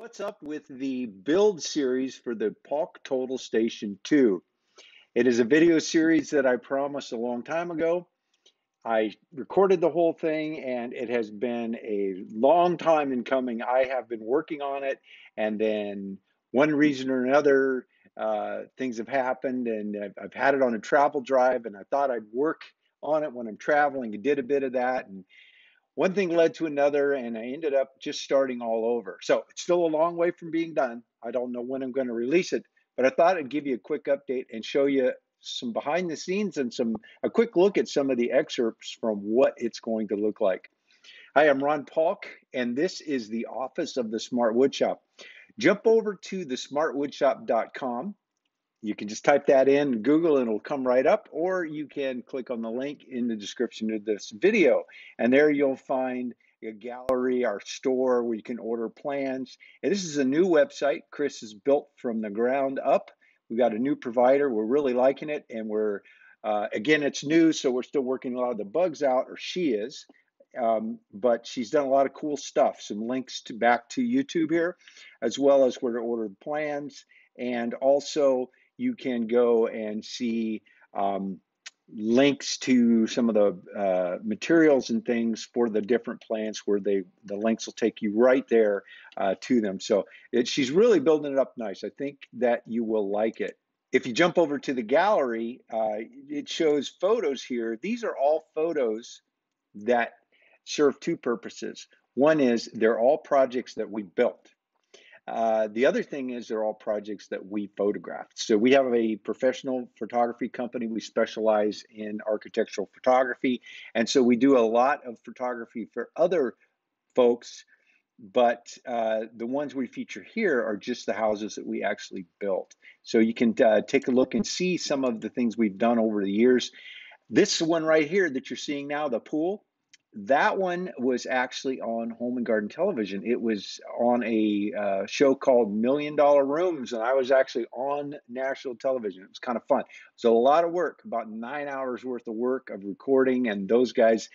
What's up with the build series for the Paulk Total Station 2? It is a video series that I promised a long time ago. I recorded the whole thing and it has been a long time in coming. I have been working on it, and then one reason or another, things have happened, and I've had it on a travel drive, and I thought I'd work on it when I'm traveling. I did a bit of that, and one thing led to another, and I ended up just starting all over. So it's still a long way from being done. I don't know when I'm going to release it, but I thought I'd give you a quick update and show you some behind the scenes and a quick look at some of the excerpts from what it's going to look like. Hi, I'm Ron Paulk, and this is the office of the Smart Woodshop. Jump over to thesmartwoodshop.com. You can just type that in Google and it'll come right up, or you can click on the link in the description of this video. And there you'll find a gallery, our store where you can order plans. And this is a new website Chris has built from the ground up. We've got a new provider. We're really liking it. And again, it's new, so we're still working a lot of the bugs out, or she is. But she's done a lot of cool stuff. Some links back to YouTube here, as well as where to order the plans. And also, you can go and see links to some of the materials and things for the different plants, where the links will take you right there to them. So she's really building it up nice. I think that you will like it. If you jump over to the gallery, it shows photos here. These are all photos that serve two purposes. One is they're all projects that we built. The other thing is they're all projects that we photographed. So we have a professional photography company. We specialize in architectural photography. And so we do a lot of photography for other folks, but the ones we feature here are just the houses that we actually built. So you can take a look and see some of the things we've done over the years. This one right here that you're seeing now, the pool, that one was actually on Home and Garden Television. It was on a show called $1 Million Rooms, and I was actually on national television. It was kind of fun. So a lot of work, about 9 hours worth of work of recording, and those guys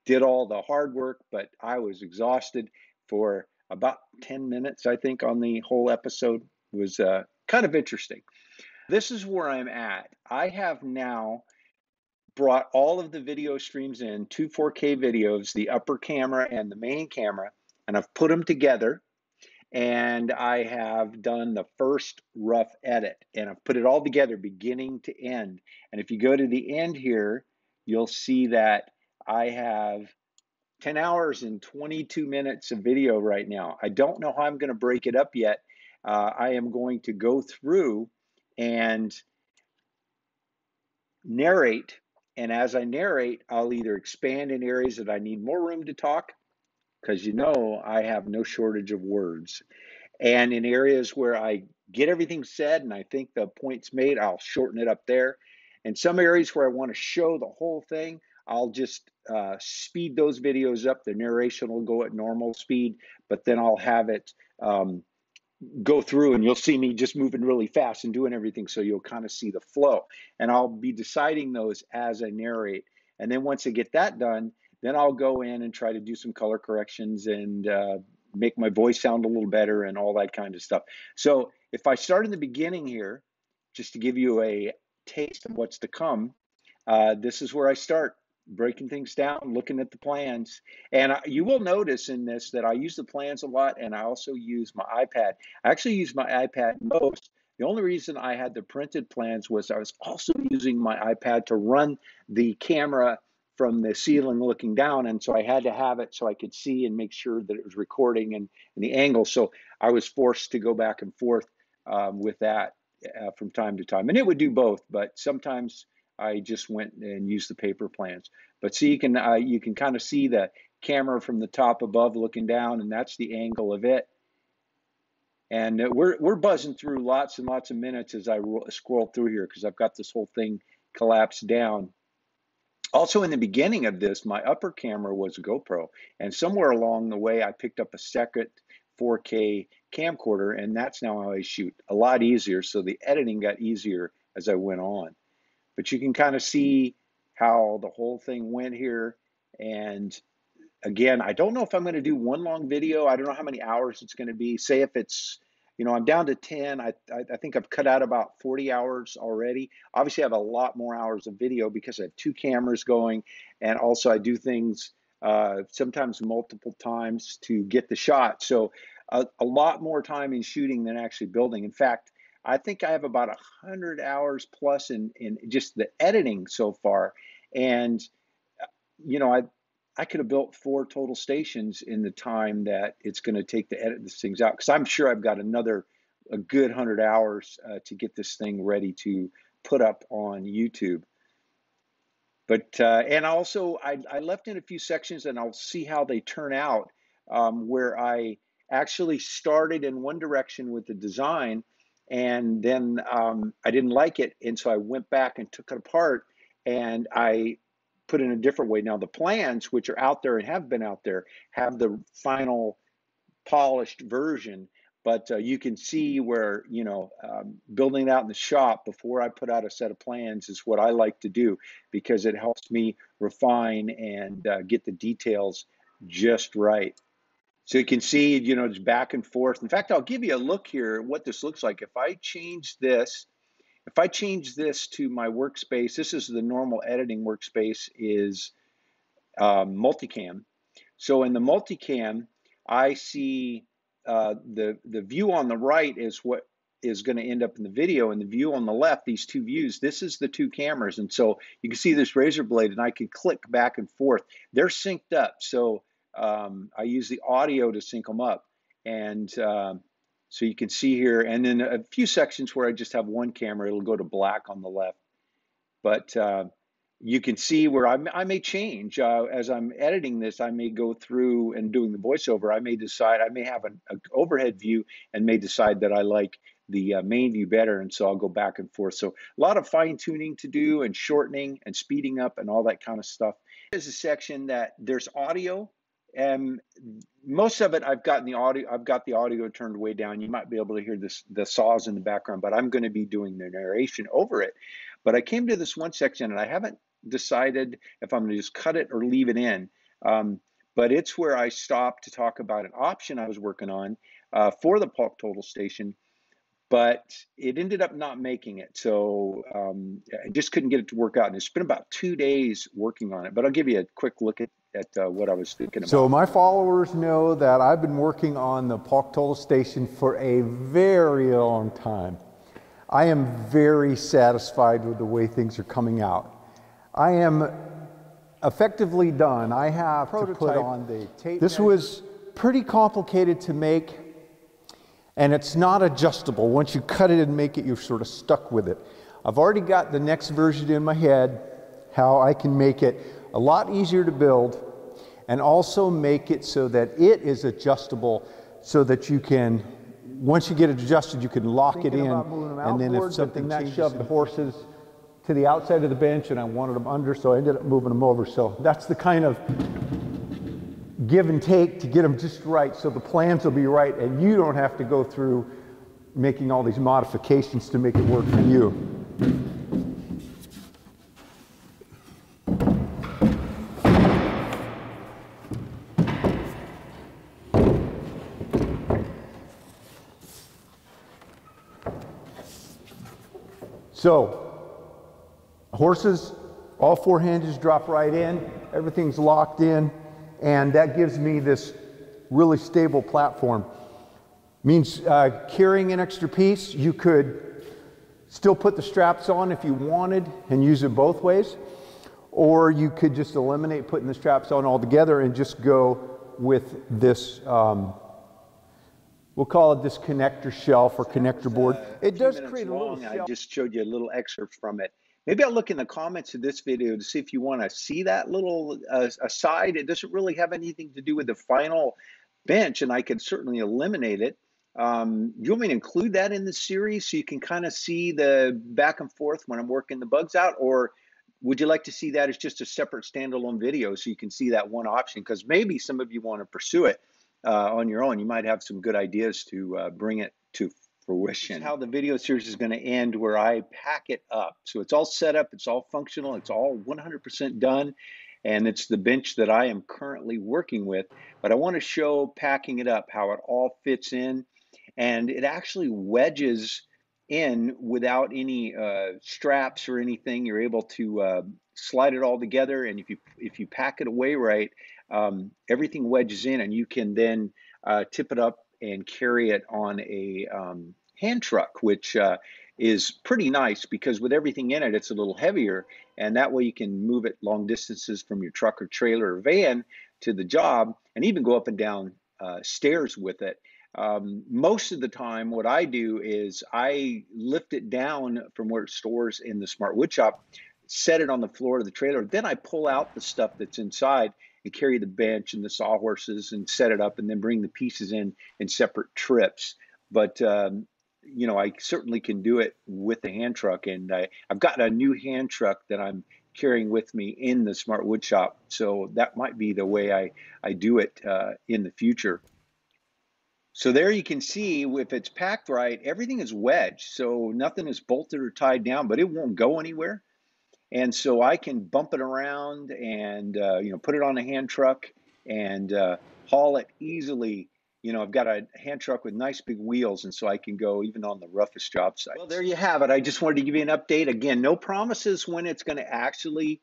did all the hard work, but I was exhausted for about 10 minutes, I think, on the whole episode. It was kind of interesting. This is where I'm at. I have now brought all of the video streams in, two 4K videos, the upper camera and the main camera, and I've put them together, and I have done the first rough edit, and I've put it all together beginning to end. And if you go to the end here, you'll see that I have 10 hours and 22 minutes of video right now. I don't know how I'm going to break it up yet. I am going to go through and narrate. And as I narrate, I'll either expand in areas that I need more room to talk, because I have no shortage of words. And in areas where I get everything said and I think the point's made, I'll shorten it up there. And some areas where I want to show the whole thing, I'll just speed those videos up. The narration will go at normal speed, but then I'll have it go through, and you'll see me just moving really fast and doing everything, so you'll kind of see the flow. And I'll be deciding those as I narrate. And then once I get that done, then I'll go in and try to do some color corrections and make my voice sound a little better and all that kind of stuff. So if I start in the beginning here, just to give you a taste of what's to come, this is where I start. Breaking things down, looking at the plans. And you will notice in this that I use the plans a lot, and I also use my iPad. I actually use my iPad most. The only reason I had the printed plans was I was also using my iPad to run the camera from the ceiling looking down, and so I had to have it so I could see and make sure that it was recording and the angle. So I was forced to go back and forth with that from time to time. And it would do both, but sometimes I just went and used the paper plans. But see, you can kind of see the camera from the top above looking down, and that's the angle of it. And we're buzzing through lots and lots of minutes as I scroll through here, because I've got this whole thing collapsed down. Also, in the beginning of this, my upper camera was a GoPro, and somewhere along the way, I picked up a second 4K camcorder, and that's now how I shoot. A lot easier, so the editing got easier as I went on. But you can kind of see how the whole thing went here. And again, I don't know if I'm going to do one long video. I don't know how many hours it's going to be. Say if it's, I'm down to 10. I think I've cut out about 40 hours already. Obviously, I have a lot more hours of video because I have two cameras going, and also I do things sometimes multiple times to get the shot. So a lot more time in shooting than actually building. In fact, I think I have about 100 hours plus in just the editing so far. And, I could have built 4 total stations in the time that it's going to take to edit these things out. Because I'm sure I've got a good 100 hours to get this thing ready to put up on YouTube. But and also I left in a few sections, and I'll see how they turn out, where I actually started in one direction with the design, and then I didn't like it, and so I went back and took it apart, and I put it in a different way. Now the plans, which are out there and have been out there, have the final polished version, but you can see where, building it out in the shop before I put out a set of plans is what I like to do, because it helps me refine and get the details just right. So you can see, it's back and forth. In fact, I'll give you a look here at what this looks like. If I change this to my workspace, this is the normal editing workspace, is multicam. So in the multicam, I see the view on the right is what is going to end up in the video, and the view on the left, these two views, this is the two cameras. And so you can see this razor blade, and I can click back and forth. They're synced up, so I use the audio to sync them up. And so you can see here, and then a few sections where I just have one camera, it'll go to black on the left. But you can see where I may change as I'm editing this. I may go through and doing the voiceover. I may have an overhead view and may decide that I like the main view better, and so I'll go back and forth. So a lot of fine tuning to do, and shortening and speeding up and all that kind of stuff. There's a section that there's audio, and most of it I've got the audio turned way down. You might be able to hear the saws in the background, but I'm going to be doing the narration over it. But I came to this one section, and I haven't decided if I'm going to just cut it or leave it in. But it's where I stopped to talk about an option I was working on for the Paulk total station, but it ended up not making it. So I just couldn't get it to work out. And it's been about 2 days working on it. But I'll give you a quick look at what I was thinking about. So my followers know that I've been working on the Paulk total station for a very long time. I am very satisfied with the way things are coming out. I am effectively done. I have to put on the tape. This was pretty complicated to make, and it's not adjustable. Once you cut it and make it, you're sort of stuck with it. I've already got the next version in my head, how I can make it a lot easier to build, and also make it so that it is adjustable, so that you can, once you get it adjusted, you can lock it in, and then if something that shoved the horses to the outside of the bench, and I wanted them under, so I ended up moving them over. So that's the kind of give and take to get them just right, so the plans will be right, and you don't have to go through making all these modifications to make it work for you. So, horses, all 4 hinges drop right in, everything's locked in, and that gives me this really stable platform. Means carrying an extra piece, you could still put the straps on if you wanted and use it both ways, or you could just eliminate putting the straps on altogether and just go with this, we'll call it this connector shelf or connector board. It does create a little shelf. I just showed you a little excerpt from it. Maybe I'll look in the comments of this video to see if you want to see that little aside. It doesn't really have anything to do with the final bench, and I could certainly eliminate it. You want me to include that in the series so you can kind of see the back and forth when I'm working the bugs out? Or would you like to see that as just a separate standalone video so you can see that one option? Because maybe some of you want to pursue it on your own. You might have some good ideas to bring it to fruition. How the video series is going to end, where I pack it up. So it's all set up, it's all functional, it's all 100% done. and it's the bench that I am currently working with. But I want to show packing it up, how it all fits in, and it actually wedges in without any straps or anything. You're able to slide it all together, and if you pack it away right, everything wedges in, and you can then tip it up and carry it on a hand truck, which is pretty nice because with everything in it, it's a little heavier, and that way you can move it long distances from your truck or trailer or van to the job, and even go up and down stairs with it. Most of the time, what I do is I lift it down from where it stores in the smart wood shop, set it on the floor of the trailer. Then I pull out the stuff that's inside and carry the bench and the sawhorses and set it up, and then bring the pieces in separate trips. But I certainly can do it with the hand truck, and I've got a new hand truck that I'm carrying with me in the smart wood shop. So that might be the way I do it in the future. So there you can see if it's packed right, everything is wedged. So nothing is bolted or tied down, but it won't go anywhere. And so I can bump it around and put it on a hand truck and haul it easily. I've got a hand truck with nice big wheels, and so I can go even on the roughest job sites. Well, there you have it. I just wanted to give you an update. Again, no promises when it's going to actually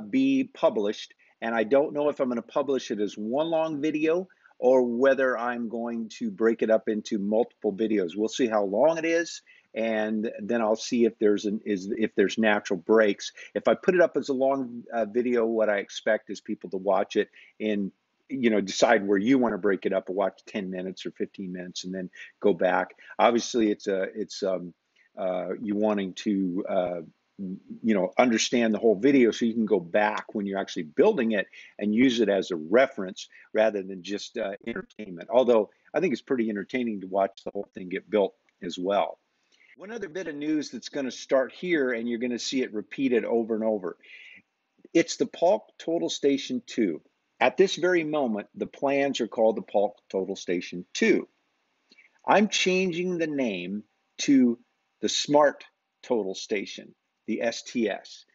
be published, and I don't know if I'm going to publish it as one long video or whether I'm going to break it up into multiple videos. We'll see how long it is, and then I'll see if there's natural breaks. If I put it up as a long video, what I expect is people to watch it and decide where you want to break it up, or watch 10 minutes or 15 minutes and then go back. Obviously, it's you wanting to understand the whole video so you can go back when you're actually building it and use it as a reference rather than just entertainment. Although I think it's pretty entertaining to watch the whole thing get built as well. One other bit of news that's going to start here, and you're going to see it repeated over and over. It's the Paulk Total Station 2. At this very moment, the plans are called the Paulk Total Station 2. I'm changing the name to the Smart Total Station, the STS.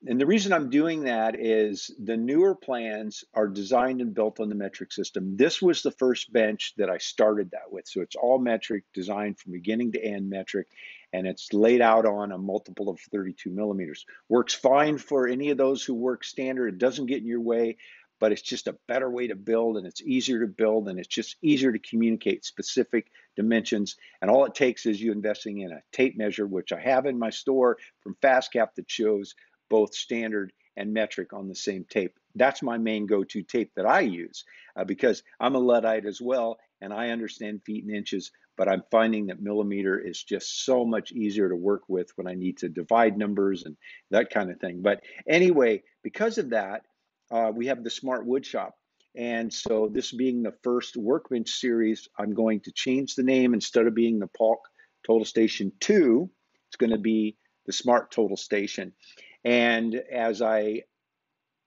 And the reason I'm doing that is the newer plans are designed and built on the metric system. This was the first bench that I started that with. So it's all metric, designed from beginning to end metric, and it's laid out on a multiple of 32 millimeters. Works fine for any of those who work standard. It doesn't get in your way, but it's just a better way to build, and it's easier to build, and it's just easier to communicate specific dimensions. And all it takes is you investing in a tape measure, which I have in my store from FastCap, that shows both standard and metric on the same tape. That's my main go-to tape that I use because I'm a Luddite as well, and I understand feet and inches, but I'm finding that millimeter is just so much easier to work with when I need to divide numbers and that kind of thing. But anyway, because of that, we have the Smart Wood Shop. And so this being the first workbench series, I'm going to change the name. Instead of being the Paulk Total Station 2, it's going to be the Smart Total Station. And as I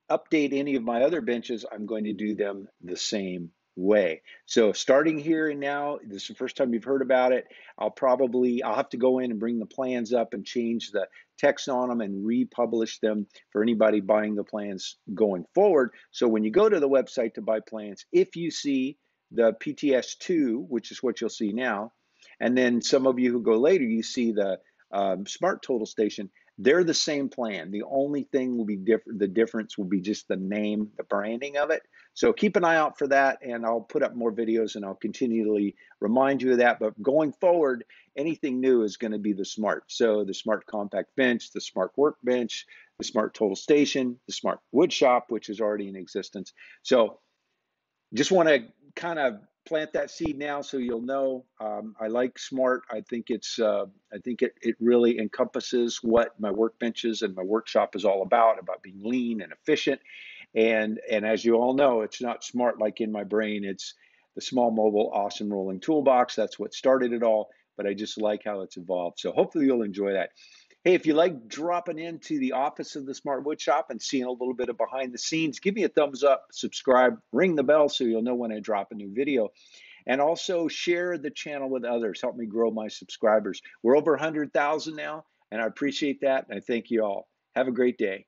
update any of my other benches, I'm going to do them the same way. So starting here and now, this is the first time you've heard about it, I'll have to go in and bring the plans up and change the text on them and republish them for anybody buying the plans going forward. So when you go to the website to buy plans, if you see the PTS2, which is what you'll see now, and then some of you who go later, you see the Smart Total Station, they're the same plan. The only thing will be different. The difference will be just the name, the branding of it. So keep an eye out for that, and I'll put up more videos and I'll continually remind you of that. But going forward, anything new is going to be the Smart. So the Smart Compact Bench, the Smart Workbench, the Smart Total Station, the Smart Wood Shop, which is already in existence. So just want to kind of plant that seed now so you'll know. I like Smart. I think it really encompasses what my workbenches and my workshop is all about being lean and efficient. And as you all know, it's not smart like in my brain. It's the small, mobile, awesome rolling toolbox. That's what started it all, but I just like how it's evolved. So hopefully you'll enjoy that. Hey, if you like dropping into the office of the Smart Wood Shop and seeing a little bit of behind the scenes, give me a thumbs up, subscribe, ring the bell so you'll know when I drop a new video. And also share the channel with others. Help me grow my subscribers. We're over 100,000 now, and I appreciate that, and I thank you all. Have a great day.